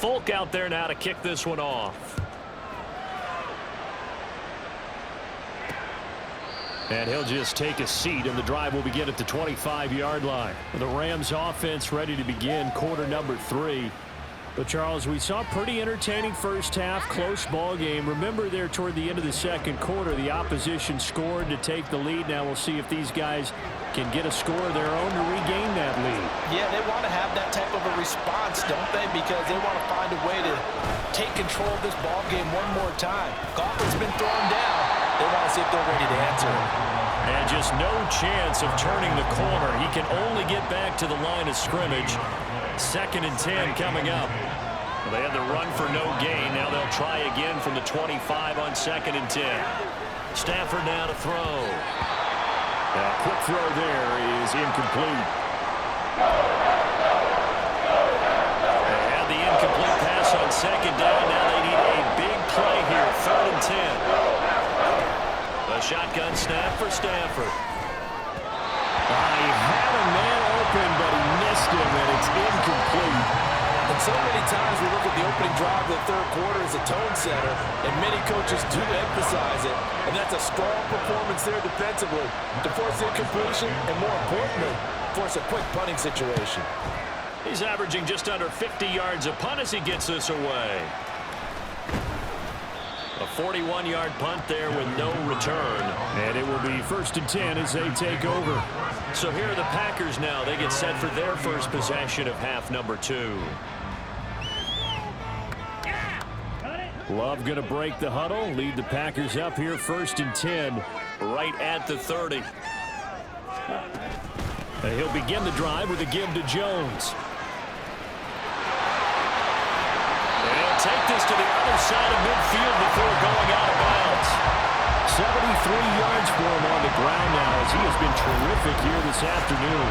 Folk out there now to kick this one off. And he'll just take a seat, and the drive will begin at the 25-yard line. The Rams offense ready to begin quarter number 3. But, Charles, we saw a pretty entertaining first half, close ball game. Remember there toward the end of the second quarter, the opposition scored to take the lead. Now we'll see if these guys can get a score of their own to regain that lead. Yeah, they want to have that type of a response, don't they? Because they want to find a way to take control of this ball game one more time. Gauntlet's been thrown down. They want to see if they're ready to answer it. And just no chance of turning the corner. He can only get back to the line of scrimmage. 2nd and 10 coming up. They had the run for no gain. Now they'll try again from the 25 on 2nd and 10. Stafford now to throw. A quick throw there is incomplete. They had the incomplete pass on 2nd down. Now they need a big play here. 3rd and 10. A shotgun snap for Stafford. He had a man open, but he missed him, and it's incomplete. And so many times we look at the opening drive of the third quarter as a tone setter, and many coaches do emphasize it. And that's a strong performance there defensively to force incompletion and, more importantly, force a quick punting situation. He's averaging just under 50 yards a punt as he gets this away. A 41-yard punt there with no return. And it will be 1st and 10 as they take over. So here are the Packers now. They get set for their first possession of half number 2. Love going to break the huddle. Lead the Packers up here 1st and 10. Right at the 30. And he'll begin the drive with a give to Jones. Take this to the other side of midfield before going out of bounds. 73 yards for him on the ground now as he has been terrific here this afternoon.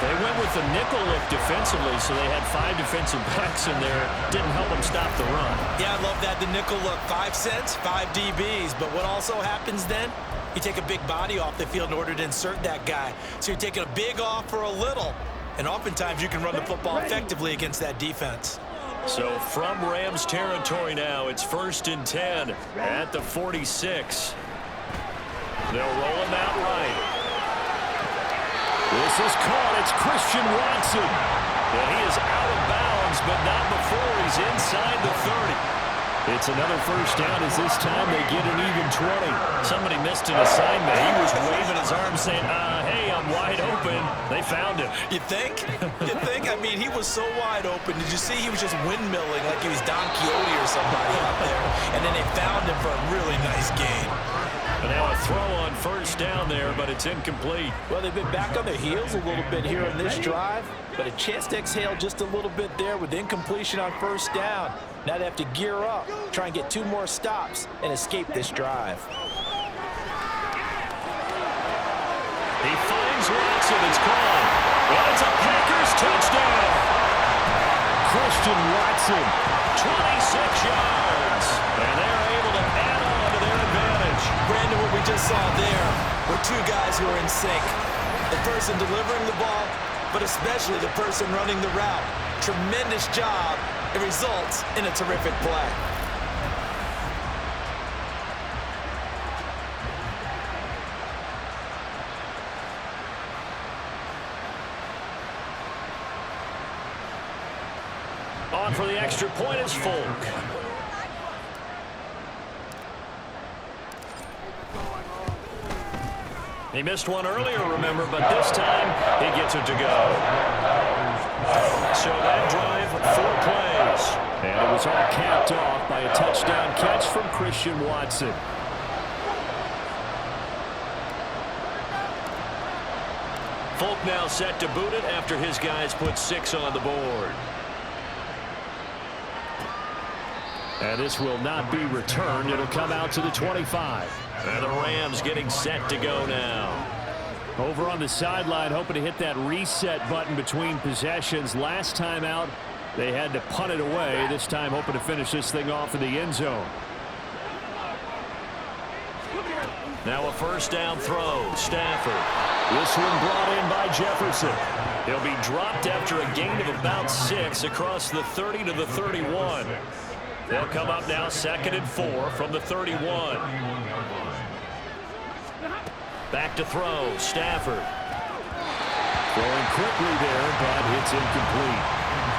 They went with the nickel look defensively, so they had 5 defensive backs in there. Didn't help them stop the run. Yeah, I love that. The nickel look, 5 cents, 5 DBs. But what also happens then? You take a big body off the field in order to insert that guy. So you're taking a big off for a little. And oftentimes you can run the football effectively against that defense. So from Rams territory now, it's 1st and 10 at the 46. They'll roll him out right. This is caught. It's Christian Watson. And he is out of bounds, but not before he's inside the 30. It's another first down as this time they get an even 20. Somebody missed an assignment. He was waving his arms saying, hey, I'm wide open. They found him. You think? You think? I mean, he was so wide open. Did you see he was just windmilling like he was Don Quixote or somebody out there? And then they found him for a really nice gain. And now a throw on first down there, but it's incomplete. Well, they've been back on their heels a little bit here on this drive, but a chance to exhale just a little bit there with incompletion on first down. Now they have to gear up, try and get 2 more stops, and escape this drive. He finds Watson. It's caught. Well, it's a Packers touchdown. Christian Watson, 26 yards. And they're able to add on to their advantage. Brandon, what we just saw there were 2 guys who are in sync. The person delivering the ball, but especially the person running the route. Tremendous job. It results in a terrific play. On for the extra point is Folk. He missed one earlier, remember, but this time he gets it to go. So that drive, 4 plays. And it was all capped off by a touchdown catch from Christian Watson. Folk now set to boot it after his guys put 6 on the board. And this will not be returned. It'll come out to the 25. And the Rams getting set to go now. Over on the sideline, hoping to hit that reset button between possessions. Last time out, they had to punt it away. This time, hoping to finish this thing off in the end zone. Now a first down throw. Stafford. This one brought in by Jefferson. He'll be dropped after a gain of about 6 across the 30 to the 31. They'll come up now 2nd and 4 from the 31. Back to throw, Stafford. Throwing quickly there, but it's incomplete.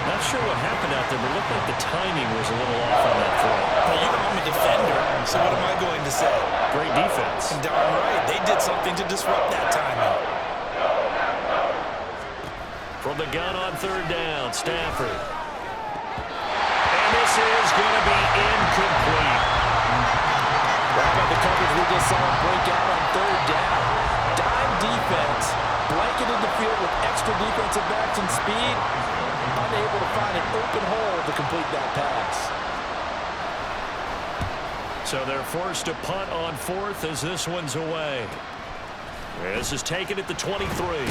Not sure what happened out there, but it looked like the timing was a little off on that throw. Well, you know I'm a defender, so what am I going to say? Great defense. Darn right. They did something to disrupt that timing. From the gun on 3rd down, Stafford. And this is going to be incomplete. Right about the coverage we just saw him break out on 3rd down. Dime defense, blanketed the field with extra defensive backs and speed. Unable to find an open hole to complete that pass. So they're forced to punt on 4th as this one's away. This is taken at the 23. 43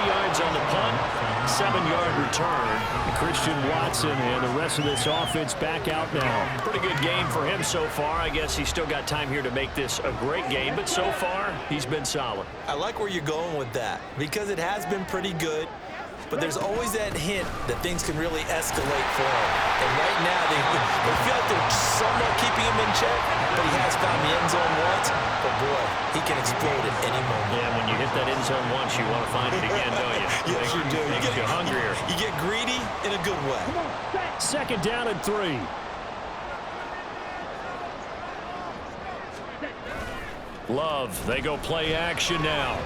yards on the punt, 7-yard return. And Christian Watson and the rest of this offense back out now. Pretty good game for him so far. I guess he's still got time here to make this a great game, but so far he's been solid. I like where you're going with that because it has been pretty good. But there's always that hint that things can really escalate for him. And right now, they feel like they're somewhat keeping him in check, but he has found the end zone once. But, boy, he can explode at any moment. Yeah, when you hit that end zone once, you want to find it again, don't you? Yes, you do. Makes you hungrier. You get greedy in a good way. 2nd down and 3. Love, they go play action now.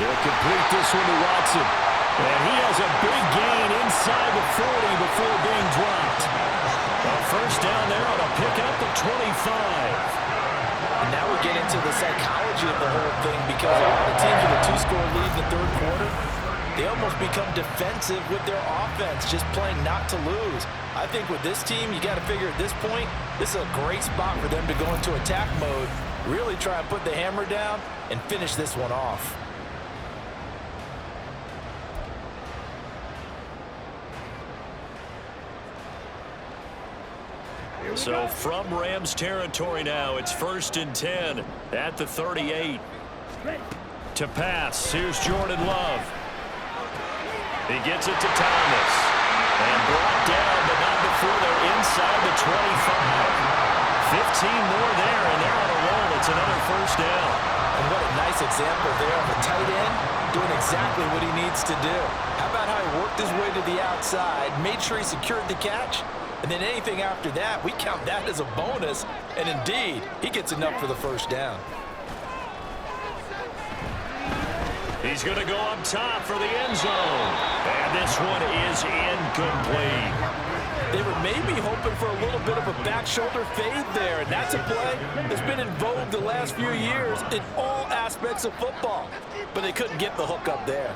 They'll complete this one to Watson. And he has a big gain inside the 40 before being dropped. A 1st down there on a pickup at 25. And now we get into the psychology of the whole thing because a lot of teams with a 2-score lead in the 3rd quarter, they almost become defensive with their offense, just playing not to lose. I think with this team, you got to figure at this point, this is a great spot for them to go into attack mode, really try and put the hammer down and finish this one off. So from Rams territory now, it's 1st and 10 at the 38. To pass, here's Jordan Love. He gets it to Thomas. And brought down, but not before they're inside the 25. 15 more there, and they're on a roll. It's another 1st down. And what a nice example there of a tight end doing exactly what he needs to do. How about how he worked his way to the outside, made sure he secured the catch, and then anything after that, we count that as a bonus. And indeed, he gets enough for the 1st down. He's going to go up top for the end zone. And this one is incomplete. They were maybe hoping for a little bit of a back shoulder fade there, and that's a play that's been in vogue the last few years in all aspects of football. But they couldn't get the hook up there.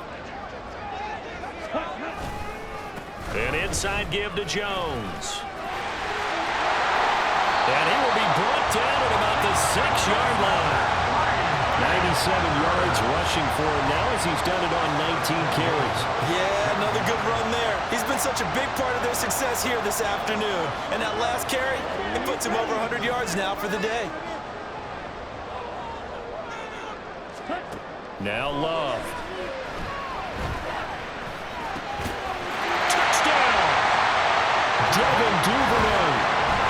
An inside give to Jones. And he will be brought down at about the 6-yard line. 97 yards rushing for him now as he's done it on 19 carries. Yeah, another good run there. He's been such a big part of their success here this afternoon. And that last carry, it puts him over 100 yards now for the day. Now Love. Devin Duvernay,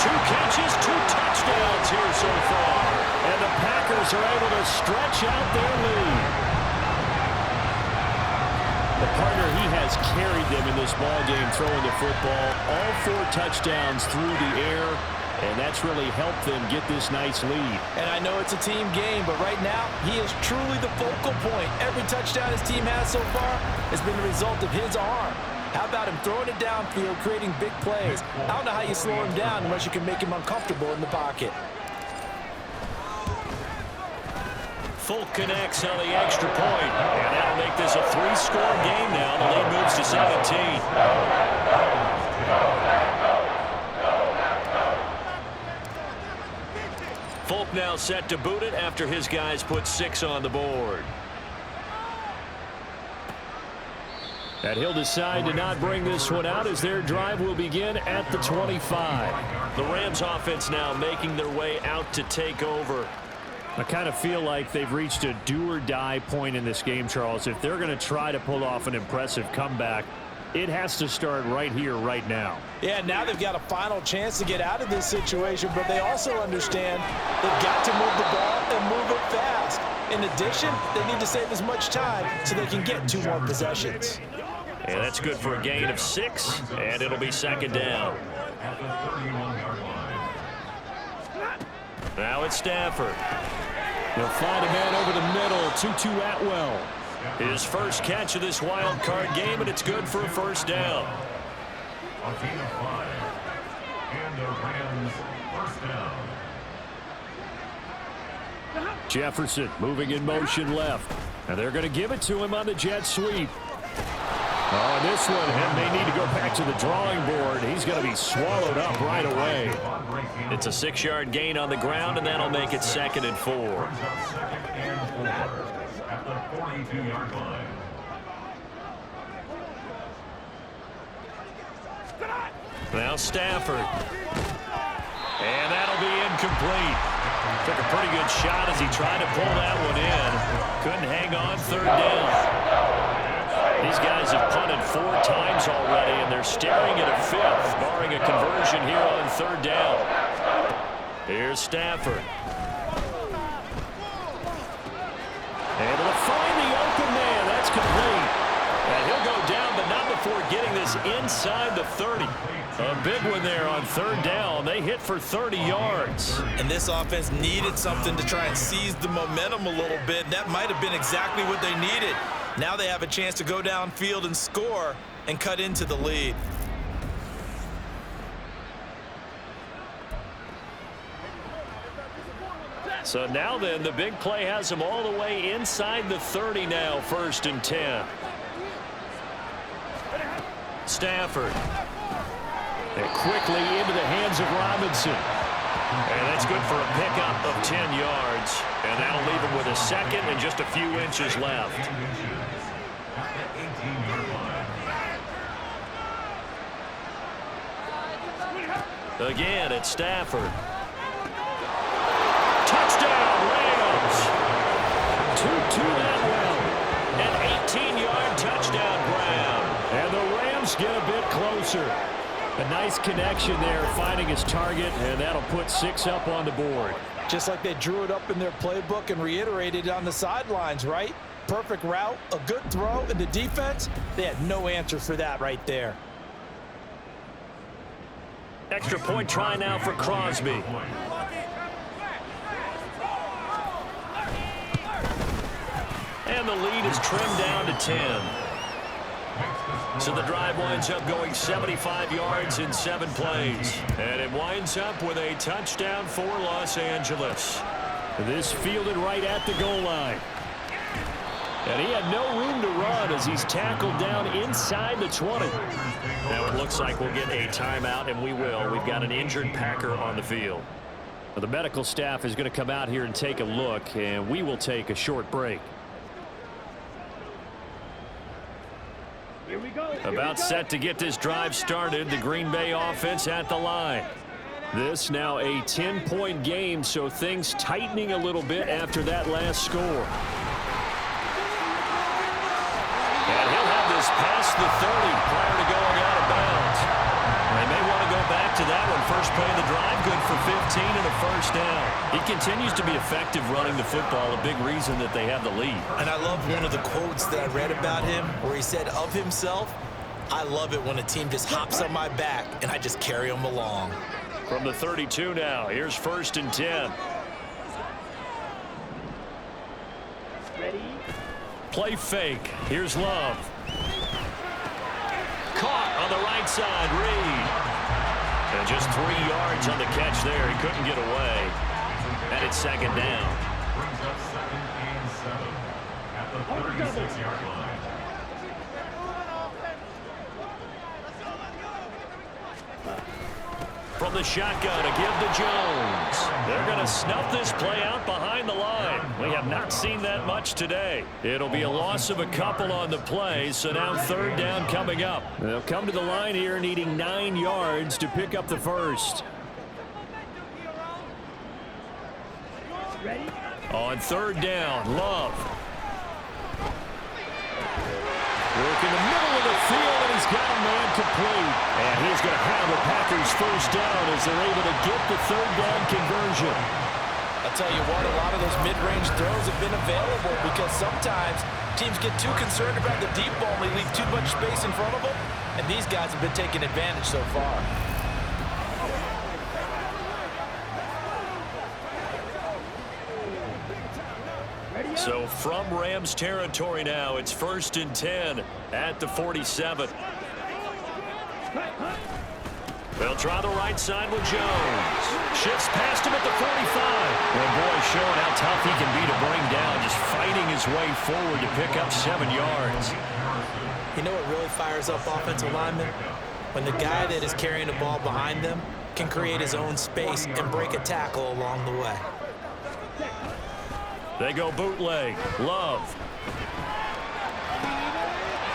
2 catches, 2 touchdowns here so far. And the Packers are able to stretch out their lead. The partner, he has carried them in this ballgame throwing the football. All 4 touchdowns through the air, and that's really helped them get this nice lead. And I know it's a team game, but right now, he is truly the focal point. Every touchdown his team has so far has been the result of his arm. How about him throwing it downfield, creating big plays? I don't know how you slow him down unless you can make him uncomfortable in the pocket. Folk connects on the extra point, and that'll make this a 3-score game now. The lead moves to 17. Folk now set to boot it after his guys put 6 on the board. And he'll decide to not bring this one out as their drive will begin at the 25. The Rams offense now making their way out to take over. I kind of feel like they've reached a do-or-die point in this game, Charles. If they're going to try to pull off an impressive comeback, it has to start right here, right now. Yeah, now they've got a final chance to get out of this situation, but they also understand they've got to move the ball and move it fast. In addition, they need to save as much time so they can get 2 more possessions. And that's good for a gain of 6, and it'll be second down. Now it's Stafford. He'll find a man over the middle, Tutu Atwell. His first catch of this wild card game, and it's good for a first down. A gain of 5. And the Rams first down. Jefferson moving in motion left. And they're going to give it to him on the jet sweep. Oh, and this one may need to go back to the drawing board. He's going to be swallowed up right away. It's a 6-yard gain on the ground, and that'll make it 2nd and 4. At the 42-yard line. Now Stafford. And that'll be incomplete. Took a pretty good shot as he tried to pull that one in. Couldn't hang on 3rd down. These guys have punted 4 times already, and they're staring at a 5th, barring a conversion here on 3rd down. Here's Stafford. Able to find the open man. That's complete. And he'll go down, but not before getting this inside the 30. A big one there on 3rd down. They hit for 30 yards. And this offense needed something to try and seize the momentum a little bit. That might have been exactly what they needed. Now they have a chance to go downfield and score and cut into the lead. So now then, the big play has them all the way inside the 30 now, 1st and 10. Stafford. And quickly into the hands of Robinson. And that's good for a pickup of 10 yards. And that'll leave him with a 2nd and just a few inches left. Again, it's Stafford. Touchdown, Rams. Tutu Atwell. An 18-yard touchdown grab. And the Rams get a bit closer. A nice connection there, finding his target, and that'll put 6 up on the board. Just like they drew it up in their playbook and reiterated it on the sidelines, right? Perfect route, a good throw, and the defense, they had no answer for that right there. Extra point try now for Crosby. And the lead is trimmed down to 10. So the drive winds up going 75 yards in 7 plays. And it winds up with a touchdown for Los Angeles. This fielded right at the goal line. And he had no room to run as he's tackled down inside the 20. Now it looks like we'll get a timeout, and we will. We've got an injured Packer on the field. Well, the medical staff is going to come out here and take a look, and we will take a short break. About set to get this drive started. The Green Bay offense at the line. This now a 10-point game, so things tightening a little bit after that last score. And he'll have this past the 30 prior to going out of bounds. They may want to go back to that one. First play of the drive, good for 15 and a first down. He continues to be effective running the football, a big reason that they have the lead. And I love one of the quotes that I read about him where he said of himself, "I love it when a team just hops on my back and I just carry them along." From the 32 now, here's 1st and 10. Ready? Play fake. Here's Love. Caught on the right side, Reed. And just 3 yards on the catch there. He couldn't get away. And it's 2nd down. Brings up 2nd and 7 at the 36-yard line. From the shotgun, a give to Jones. They're going to snuff this play out behind the line. We have not seen that much today. It'll be a loss of a couple on the play, so now 3rd down coming up. They'll come to the line here needing 9 yards to pick up the first. Ready? On third down, Love. Work in the middle of the field, and he's got a man complete. And he's going to have the Packers first down as they're able to get the third down conversion. I'll tell you what, a lot of those mid-range throws have been available because sometimes teams get too concerned about the deep ball and they leave too much space in front of them, and these guys have been taking advantage so far. So from Rams territory now, it's 1st and 10 at the 47. They'll try the right side with Jones. Shifts past him at the 45. Well, boy, showing how tough he can be to bring down, just fighting his way forward to pick up 7 yards. You know what really fires up offensive linemen? When the guy that is carrying the ball behind them can create his own space and break a tackle along the way. They go bootleg. Love.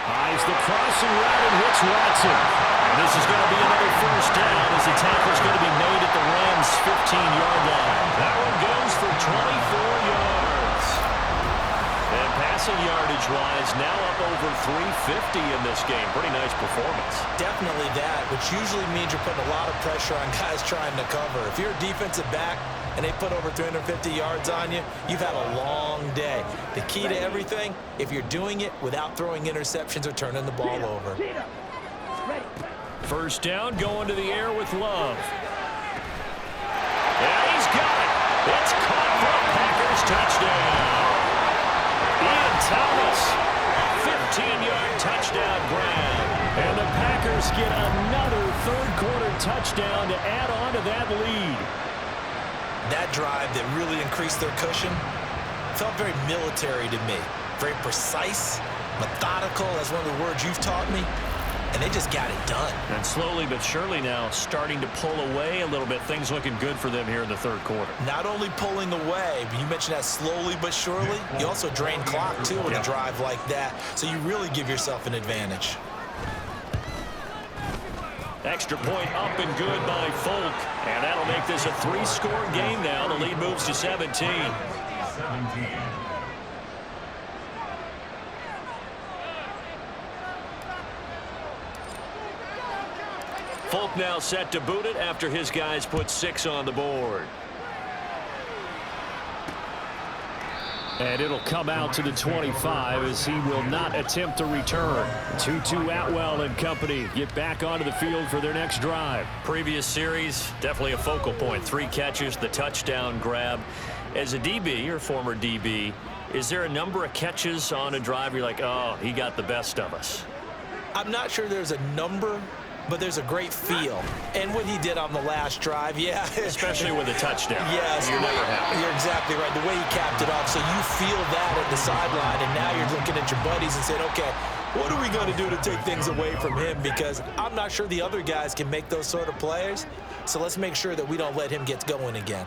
Eyes the crossing route and hits Watson. And this is going to be another first down as the tackle is going to be made at the Rams' 15-yard line. That one goes for 24 yards. And passing yardage-wise, now up over 350 in this game. Pretty nice performance. Definitely that, which usually means you're putting a lot of pressure on guys trying to cover. If you're a defensive back and they put over 350 yards on you, you've had a long day. The key to everything, if you're doing it without throwing interceptions or turning the ball over. First down, going to the air with Love. And he's got it. It's caught for a Packers touchdown. Ian Thomas, 15-yard touchdown grab. And the Packers get another third-quarter touchdown to add on to that lead. That drive that really increased their cushion felt very military to me. Very precise, methodical, that's one of the words you've taught me. And they just got it done. And slowly but surely now starting to pull away a little bit. Things looking good for them here in the third quarter. Not only pulling away, but you mentioned that slowly but surely. You also drain clock, too, with a drive like that. So you really give yourself an advantage. Extra point up and good by Folk. And that'll make this a 3-score game now. The lead moves to 17. 17. Folk now set to boot it after his guys put 6 on the board. And it'll come out to the 25 as he will not attempt a return. 2-2 Atwell and company get back onto the field for their next drive. Previous series, definitely a focal point. 3 catches, the touchdown grab. As a DB, or former DB, is there a number of catches on a drive you're like, oh, he got the best of us? I'm not sure there's a number, but there's a great feel. And what he did on the last drive, yeah. Especially with a touchdown. Yes, You're never happy. You're exactly right. The way he capped it off, so you feel that at the sideline, and now you're looking at your buddies and saying, okay, what are we going to do to take things away from him? Because I'm not sure the other guys can make those sort of plays, so let's make sure that we don't let him get going again.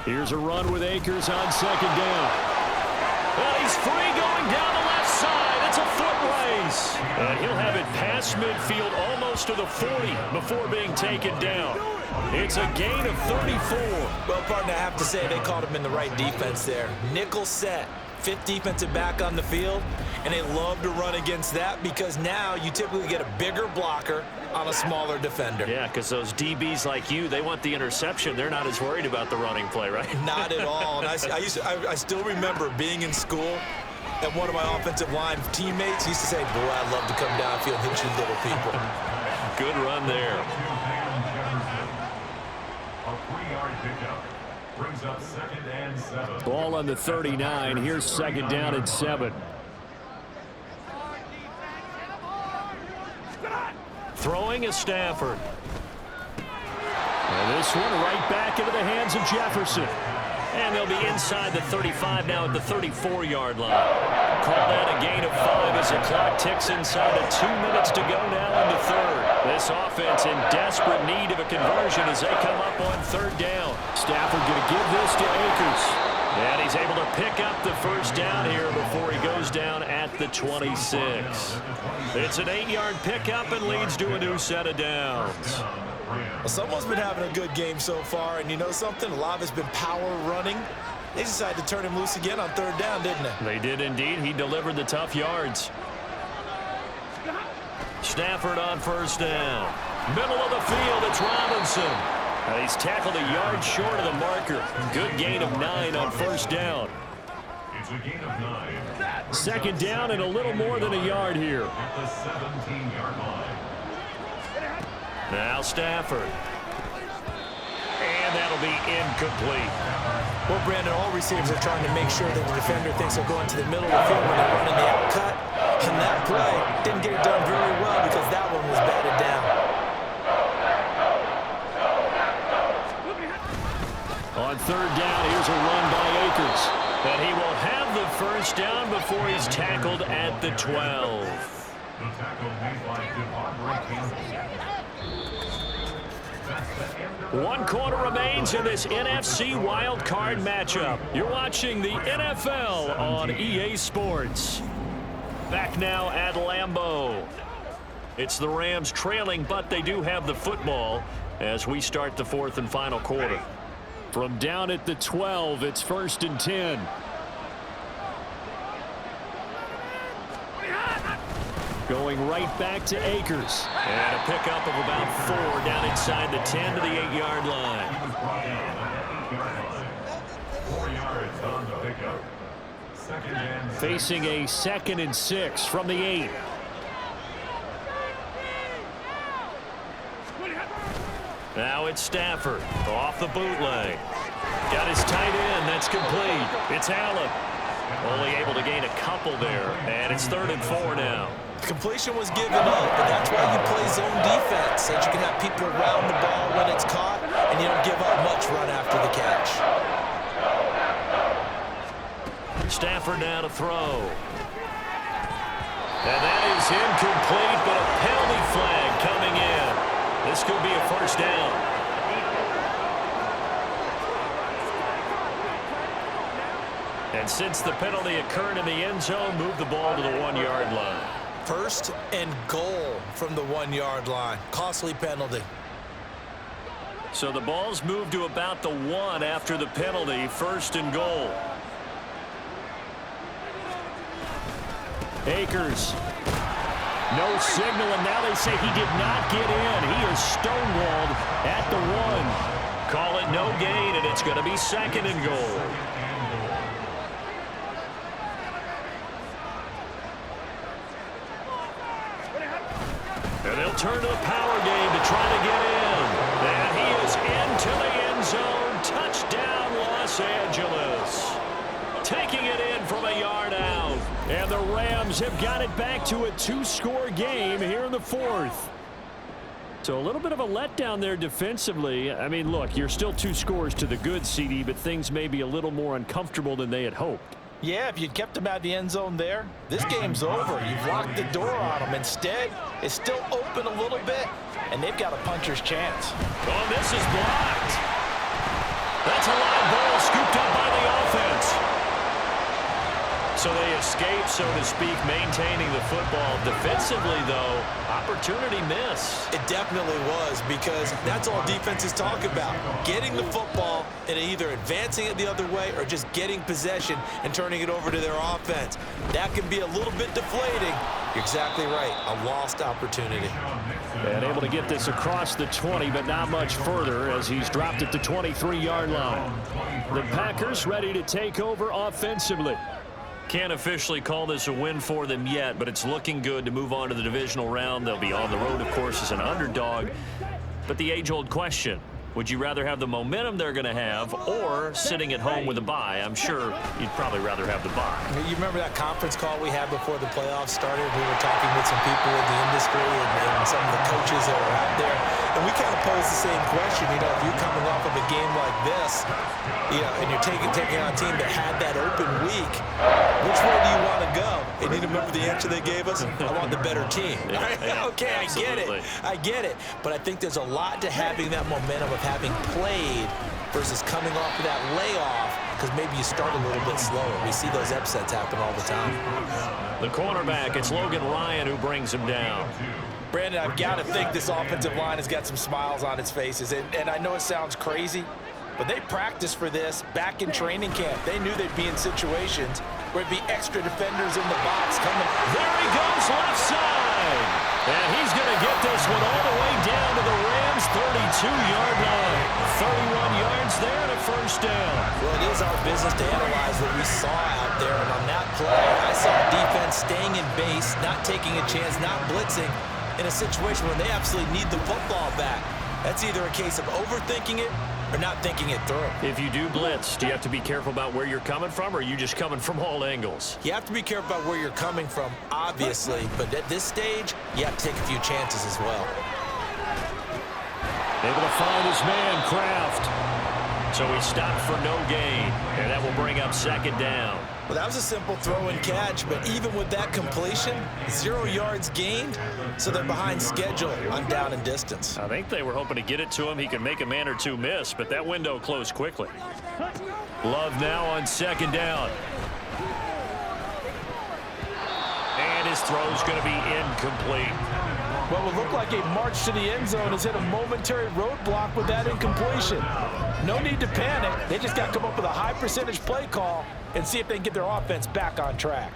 Here's a run with Akers on second down. Well, he's free going down the left side. It's a foot race. And he'll have it past midfield almost to the 40 before being taken down. It's a gain of 34. Well, partner, I have to say they caught him in the right defense there. Nickel set, 5th defensive back on the field, and they love to run against that because now you typically get a bigger blocker on a smaller defender. Yeah, because those DBs like you, they want the interception. They're not as worried about the running play, right? Not at all. And I still remember being in school, and one of my offensive line teammates used to say, boy, I'd love to come downfield and hit you little people. Good run there. A 3-yard pickup brings up 2nd and 7. Ball on the 39. Here's 2nd down and 7. Throwing is Stafford. And this one right back into the hands of Jefferson. And they'll be inside the 35 now at the 34-yard line. Call that a gain of 5 as the clock ticks inside of 2 minutes to go now in the third. This offense in desperate need of a conversion as they come up on 3rd down. Stafford going to give this to Akers. And he's able to pick up the first down here before he goes down at the 26. It's an 8-yard pickup and leads to a new set of downs. Rams. Someone's been having a good game so far, and you know something? A lot of it's been power running. They decided to turn him loose again on third down, didn't they? They did indeed. He delivered the tough yards. Stafford on first down. Middle of the field, it's Robinson. He's tackled a yard short of the marker. Good gain of 9 on first down. It's a gain of 9. Second down and a little more than a yard here. At the 17-yard line. Now Stafford. And that'll be incomplete. Well, Brandon, all receivers are trying to make sure that the defender thinks they're going to the middle of the field when they're running the out cut. And that play didn't get it done very well because that one was batted down. On third down, here's a run by Akers. And he will have the first down before he's tackled at the 12. The tackle made by Devondre Campbell. One quarter remains in this NFC wildcard matchup. You're watching the NFL on EA Sports. Back now at Lambeau. It's the Rams trailing, but they do have the football as we start the fourth and final quarter. From down at the 12, it's 1st and 10. Going right back to Akers. And a pickup of about 4 down inside the 10 to the 8-yard line. 4 yards on the pickup. Second and 6. Facing a 2nd and 6 from the 8. Now it's Stafford off the bootleg. Got his tight end. That's complete. It's Allen. Only able to gain a couple there. And it's 3rd and 4 now. Completion was given up, but that's why you play zone defense, so that you can have people around the ball when it's caught, and you don't give up much run after the catch. Stafford now to throw. And that is incomplete, but a penalty flag coming in. This could be a first down. And since the penalty occurred in the end zone, move the ball to the 1-yard line. 1st and goal from the 1-yard line. Costly penalty. So the ball's moved to about the 1 after the penalty. 1st and goal. Akers. No signal, and now they say he did not get in. He is stonewalled at the 1. Call it no gain, and it's going to be 2nd and goal. And they'll turn to the power game to try to get in. And he is into the end zone. Touchdown, Los Angeles. Taking it in from a yard out. And the Rams have got it back to a 2-score game here in the 4th. So a little bit of a letdown there defensively. I mean, look, you're still 2 scores to the good, CD, but things may be a little more uncomfortable than they had hoped. Yeah, if you'd kept him out of the end zone there, this game's over. You've locked the door on him. Instead, it's still open a little bit, and they've got a puncher's chance. Oh, this is blocked. That's a live ball scooped up by the offense. So they escape, so to speak, maintaining the football. Defensively, though, opportunity miss. It definitely was, because that's all defenses talk about. Getting the football and either advancing it the other way or just getting possession and turning it over to their offense. That can be a little bit deflating. You're exactly right. A lost opportunity. And able to get this across the 20, but not much further as he's dropped it to 23-yard line. The Packers ready to take over offensively. Can't officially call this a win for them yet, but it's looking good to move on to the divisional round. They'll be on the road, of course, as an underdog. But the age-old question, would you rather have the momentum they're going to have or sitting at home with a bye? I'm sure you'd probably rather have the bye. You remember that conference call we had before the playoffs started? We were talking with some people in the industry and some of the coaches that were out there. And we kind of posed the same question. You know, if you're coming off of a game like this, you know, and you're taking on a team that had that open week, which way do you want to go? And you remember the answer they gave us? I want the better team. Yeah, okay, absolutely. I get it. But I think there's a lot to having that momentum of having played versus coming off of that layoff, because maybe you start a little bit slower. We see those upsets happen all the time. The cornerback, it's Logan Ryan who brings him down. Brandon, I've got to think this offensive line has got some smiles on its faces. And I know it sounds crazy, but they practiced for this back in training camp. They knew they'd be in situations where it'd be extra defenders in the box coming. There he goes, left side. And he's going to get this one all the way down to the Rams' 32-yard line. 31 yards there and a first down. Well, it is our business to analyze what we saw out there. And on that play, I saw defense staying in base, not taking a chance, not blitzing in a situation where they absolutely need the football back. That's either a case of overthinking it or not thinking it through. If you do blitz, do you have to be careful about where you're coming from, or are you just coming from all angles? You have to be careful about where you're coming from, obviously, but at this stage, you have to take a few chances as well. Able to find his man, Kraft. So he stopped for no gain, and that will bring up second down. Well, that was a simple throw and catch, but even with that completion, 0 yards gained, so they're behind schedule on down and distance. I think they were hoping to get it to him. He could make a man or two miss, but that window closed quickly. Love now on second down. And his throw's going to be incomplete. What would look like a march to the end zone has hit a momentary roadblock with that incompletion. No need to panic. They just got to come up with a high percentage play call and see if they can get their offense back on track.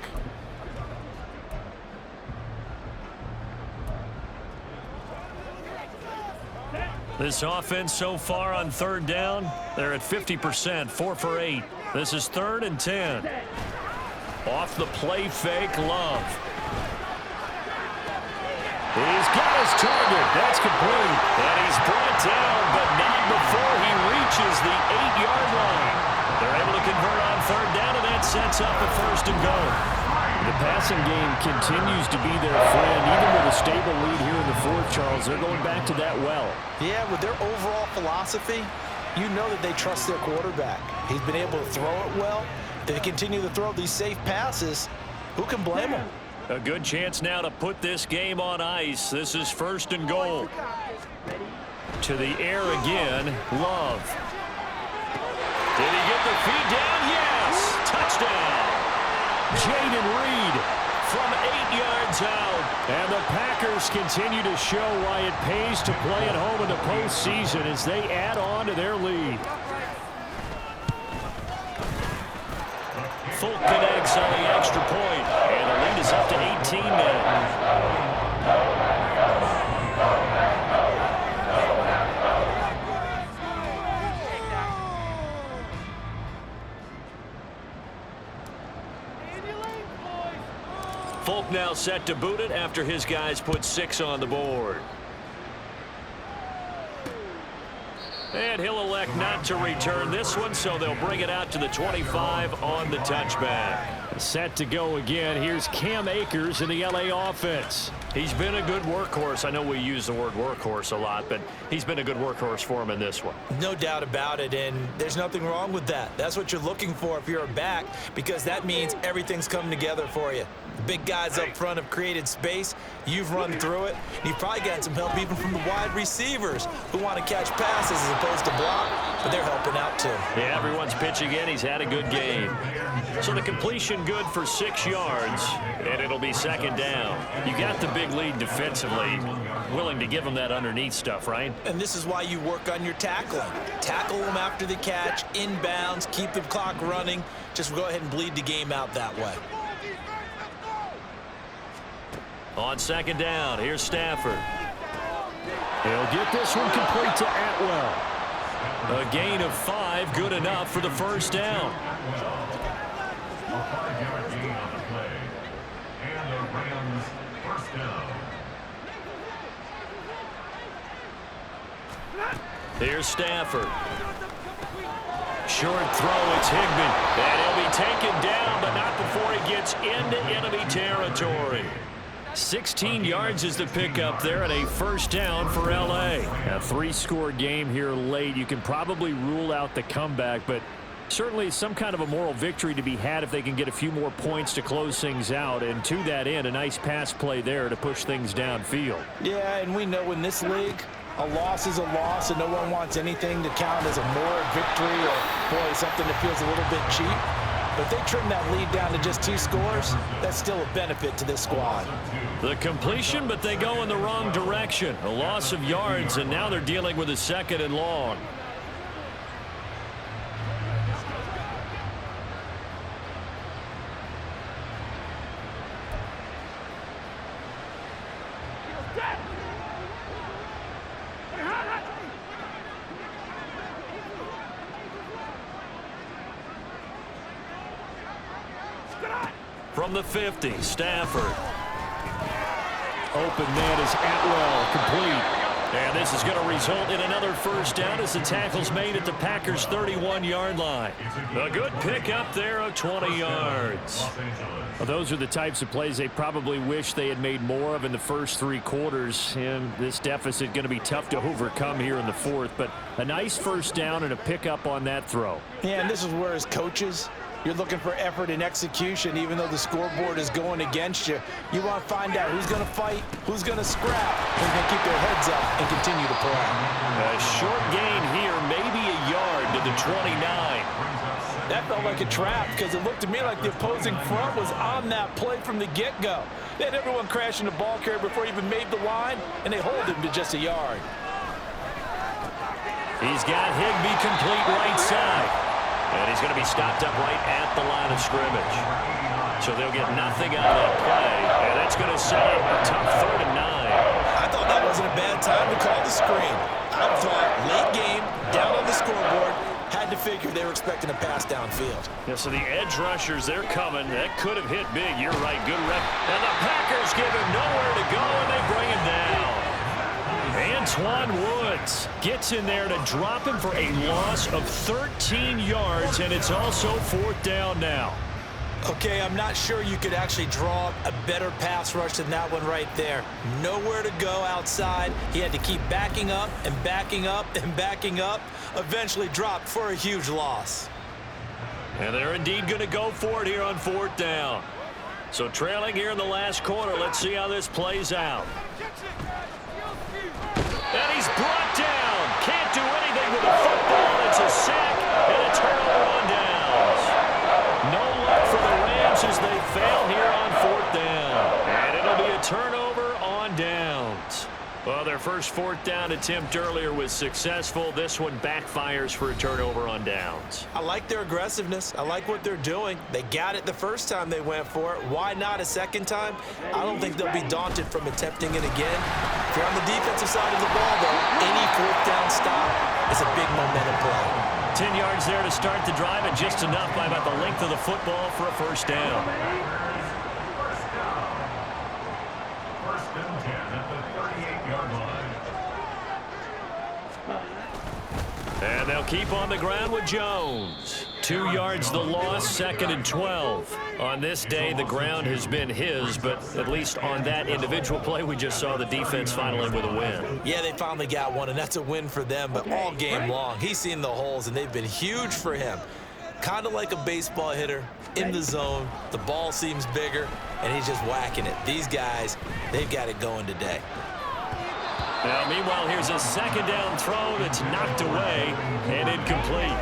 This offense so far on third down, they're at 50%, 4 for 8. This is 3rd and 10. Off the play fake, Love. He's got his target. That's complete. And he's brought down, but not before he reaches the 8-yard line. They're able to convert on third down, and that sets up a 1st and goal. The passing game continues to be their friend. Even with a stable lead here in the 4th, Charles, they're going back to that well. Yeah, with their overall philosophy, you know that they trust their quarterback. He's been able to throw it well. They continue to throw these safe passes. Who can blame them? A good chance now to put this game on ice. This is 1st and goal. To the air again, Love. Did he get the feed down? Yes! Touchdown! Jayden Reed from 8 yards out. And the Packers continue to show why it pays to play at home in the postseason as they add on to their lead. Folk connects on the extra point, and the lead is up to 18 now. Folk now set to boot it after his guys put 6 on the board. And he'll elect not to return this one, so they'll bring it out to the 25 on the touchback. Set to go again. Here's Cam Akers in the LA offense. He's been a good workhorse. I know we use the word workhorse a lot, but he's been a good workhorse for him in this one. No doubt about it, and there's nothing wrong with that. That's what you're looking for if you're a back, because that means everything's coming together for you. The big guys up front have created space. You've run through it. You've probably gotten some help even from the wide receivers who want to catch passes as opposed to block, but they're helping out too. Yeah, everyone's pitching in. He's had a good game. So the completion good for 6 yards, and it'll be 2nd down. You got the big lead defensively. Willing to give them that underneath stuff, right? And this is why you work on your tackling. Tackle them after the catch, inbounds, keep the clock running. Just go ahead and bleed the game out that way. On 2nd down, here's Stafford. He'll get this one complete to Atwell. A gain of 5, good enough for the 1st down. A 5-yard gain on the play. And the Rams 1st down. Here's Stafford. Short throw, it's Higbee. And he'll be taken down, but not before he gets into enemy territory. 16 yards is the pickup there and a 1st down for L.A. A 3-score game here late. You can probably rule out the comeback, but certainly some kind of a moral victory to be had if they can get a few more points to close things out. And to that end, a nice pass play there to push things downfield. Yeah, and we know in this league, a loss is a loss, and no one wants anything to count as a moral victory or, boy, something that feels a little bit cheap. But if they trim that lead down to just 2 scores, that's still a benefit to this squad. The completion, but they go in the wrong direction. A loss of yards, and now they're dealing with a 2nd and long. From the 50, Stafford. Open man is Atwell, complete. And this is going to result in another first down as the tackle's made at the Packers' 31-yard line. A good pickup there of 20 yards. Well, those are the types of plays they probably wish they had made more of in the first 3 quarters. And this deficit going to be tough to overcome here in the 4th. But a nice first down and a pickup on that throw. Yeah, and this is where as coaches, you're looking for effort and execution, even though the scoreboard is going against you. You want to find out who's going to fight, who's going to scrap, who's going to keep their heads up and continue to play. A short gain here, maybe a yard to the 29. That felt like a trap because it looked to me like the opposing front was on that play from the get-go. They had everyone crashing the ball carrier before he even made the line, and they hold him to just a yard. He's got Higbee complete right side. And he's going to be stopped up right at the line of scrimmage. So they'll get nothing out of that play. And that's going to set up a tough 3rd and 9. I thought that wasn't a bad time to call the screen. I thought late game, down on the scoreboard, had to figure they were expecting a pass downfield. Yeah, so the edge rushers, they're coming. That could have hit big. You're right. Good rep. And the Packers give him nowhere to go, and they bring him down. Antwaun Woods gets in there to drop him for a loss of 13 yards, and it's also 4th down now. Okay, I'm not sure you could actually draw a better pass rush than that one right there. Nowhere to go outside. He had to keep backing up and backing up and backing up. Eventually dropped for a huge loss. And they're indeed going to go for it here on 4th down. So trailing here in the last quarter, let's see how this plays out. And he's brought down. Can't do anything with the football. It's a sack and a turnover on downs. No luck for the Rams as they fail here on 4th down. And it'll be a turnover on downs. Well, their first 4th down attempt earlier was successful. This one backfires for a turnover on downs. I like their aggressiveness. I like what they're doing. They got it the first time they went for it. Why not a second time? I don't think they'll be daunted from attempting it again. If you're on the defensive side of the ball, though, any 4th down stop is a big momentum play. 10 yards there to start the drive, and just enough by about the length of the football for a first down. First and 10 at the 38-yard line. And they'll keep on the ground with Jones. 2 yards the loss, 2nd and 12. On this day, the ground has been his, but at least on that individual play, we just saw the defense finally with a win. Yeah, they finally got one, and that's a win for them, but all game long, he's seen the holes, and they've been huge for him. Kind of like a baseball hitter in the zone. The ball seems bigger, and he's just whacking it. These guys, they've got it going today. Now, meanwhile, here's a 2nd down throw that's knocked away and incomplete.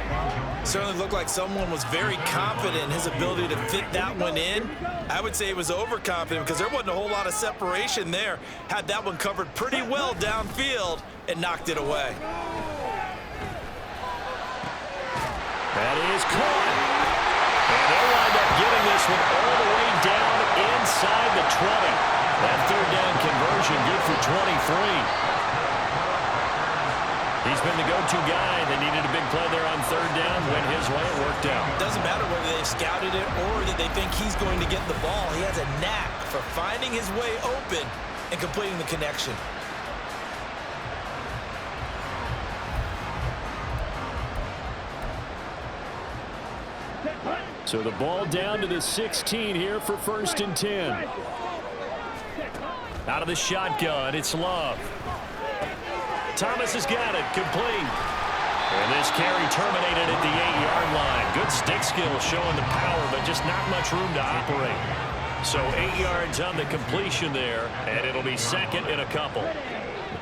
Certainly looked like someone was very confident in his ability to fit that one in. I would say he was overconfident because there wasn't a whole lot of separation there. Had that one covered pretty well downfield and knocked it away. That is caught. And they'll wind up getting this one all the way down inside the 20. That 3rd down conversion good for 23. He's been the go-to guy. They needed a big play there on 3rd down. Went his way. It worked out. Doesn't matter whether they've scouted it or that they think he's going to get the ball. He has a knack for finding his way open and completing the connection. So the ball down to the 16 here for 1st and 10. Out of the shotgun, it's Love. Thomas has got it, complete. And this carry terminated at the 8-yard line. Good stick skill showing the power, but just not much room to operate. So 8 yards on the completion there, and it'll be 2nd and a couple.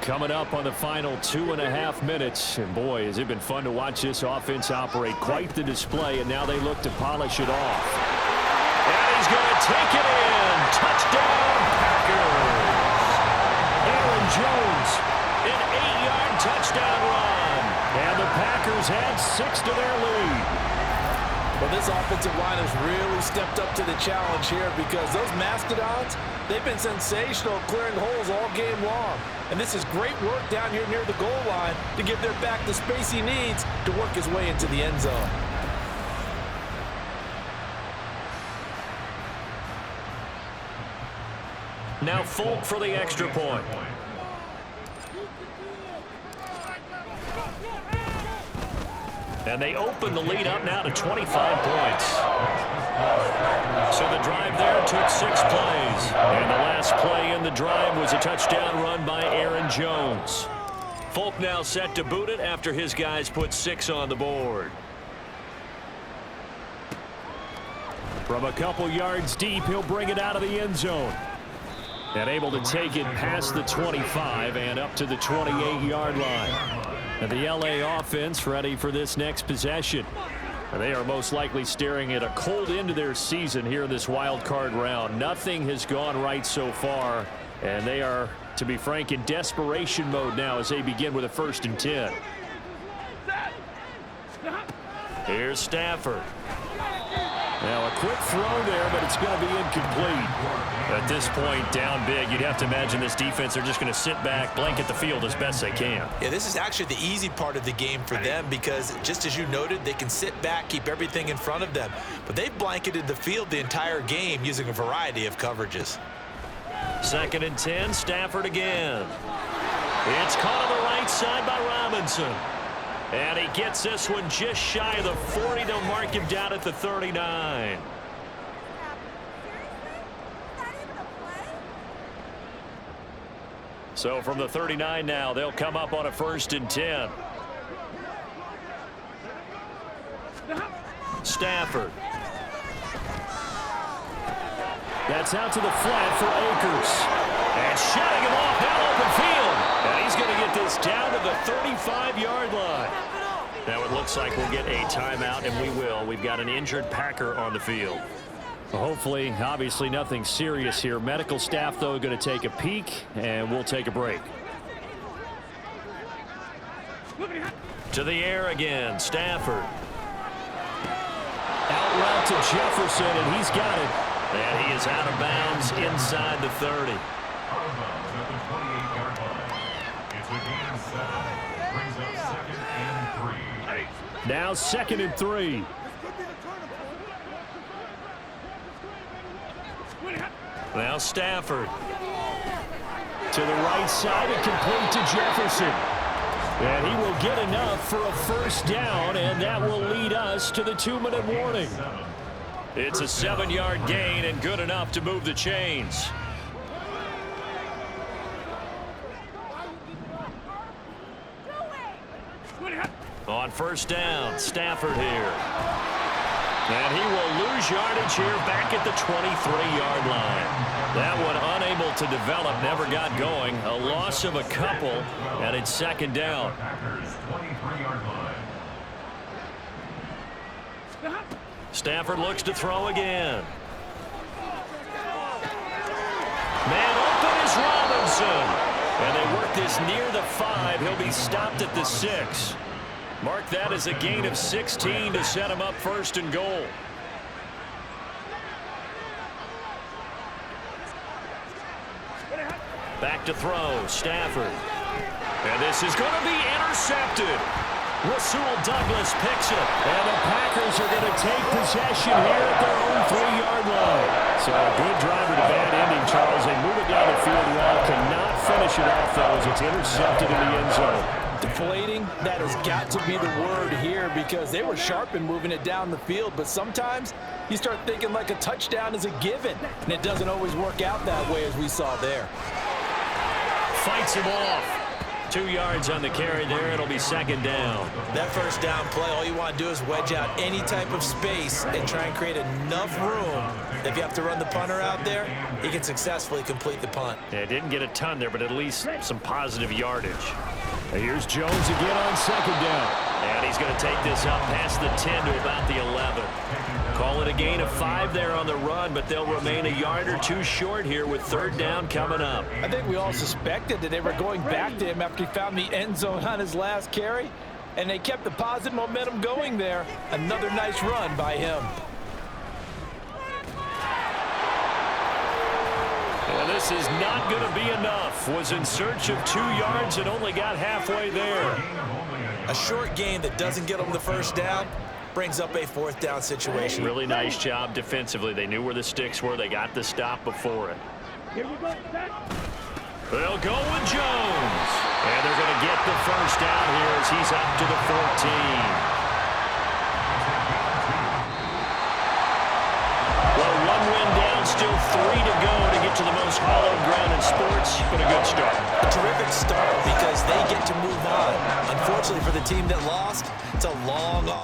Coming up on the final 2.5 minutes. And boy, has it been fun to watch this offense operate. Quite the display, and now they look to polish it off. And he's going to take it in. Touchdown, Packers. Aaron Jones, an 8-yard touchdown run. And the Packers add 6 to their lead. Well, this offensive line has really stepped up to the challenge here because those Mastodons, they've been sensational clearing holes all game long. And this is great work down here near the goal line to give their back the space he needs to work his way into the end zone. Now Folk for the extra point. And they open the lead up now to 25 points. So the drive there took 6 plays. And the last play in the drive was a touchdown run by Aaron Jones. Folk now set to boot it after his guys put 6 on the board. From a couple yards deep, he'll bring it out of the end zone. And able to take it past the 25 and up to the 28-yard line. And the LA offense ready for this next possession. And they are most likely staring at a cold end to their season here in this wild card round. Nothing has gone right so far. And they are, to be frank, in desperation mode now as they begin with a 1st and 10. Here's Stafford. Now a quick throw there, but it's going to be incomplete. At this point, down big, you'd have to imagine this defense are just going to sit back, blanket the field as best they can. Yeah, this is actually the easy part of the game for them because, just as you noted, they can sit back, keep everything in front of them. But they've blanketed the field the entire game using a variety of coverages. 2nd and 10, Stafford again. It's caught on the right side by Robinson. And he gets this one just shy of the 40 to mark him down at the 39. So from the 39 now, they'll come up on a 1st and 10. Stafford. That's out to the flat for Akers. And shutting him off down open field. And he's going to get this down to the 35-yard line. Now it looks like we'll get a timeout, and we will. We've got an injured Packer on the field. Well, hopefully, obviously nothing serious here. Medical staff, though, going to take a peek, and we'll take a break. To the air again, Stafford. Out route to Jefferson, and he's got it. And he is out of bounds inside the 30. Out of bounds at the 28-yard line. It's a gain of 7. Brings up 2nd and 3. Now 2nd and 3. Now Stafford. To the right side and complete to Jefferson. And he will get enough for a 1st down, and that will lead us to the 2-minute warning. It's a 7-yard gain and good enough to move the chains. On 1st down, Stafford here. And he will lose yardage here back at the 23-yard line. That one unable to develop, never got going. A loss of a couple, and it's 2nd down. Packers 23-yard line. Stafford looks to throw again. Man open is Robinson. And they work this near the 5. He'll be stopped at the 6. Mark that as a gain of 16 to set him up 1st and goal. Back to throw, Stafford. And this is going to be intercepted. Rasul Douglas picks it. And the Packers are going to take possession here at their own 3-yard line. So a good drive with a bad ending, Charles. They move it down the field well. Cannot finish it off, though, as it's intercepted in the end zone. Deflating, that has got to be the word here because they were sharp in moving it down the field, but sometimes you start thinking like a touchdown is a given, and it doesn't always work out that way as we saw there. Fights him off. 2 yards on the carry there. It'll be 2nd down. That 1st down play, all you want to do is wedge out any type of space and try and create enough room If you have to run the punter out there, he can successfully complete the punt. Yeah, didn't get a ton there, but at least some positive yardage. And here's Jones again on second down. And he's going to take this up past the 10 to about the 11. Call it a gain of 5 there on the run, but they'll remain a yard or two short here with third down coming up. I think we all suspected that they were going back to him after he found the end zone on his last carry, and they kept the positive momentum going there. Another nice run by him. And this is not going to be enough. Was in search of 2 yards and only got halfway there. A short gain that doesn't get them the first down brings up a fourth down situation. Really nice job defensively. They knew where the sticks were. They got the stop before it. Here we go, Zach. They'll go with Jones. And they're going to get the first down here as he's up to the 14. Well, 1 win down, still 3 to go to get to the most hallowed ground in sports, but a good start. A terrific start because they get to move on. Unfortunately for the team that lost, it's a long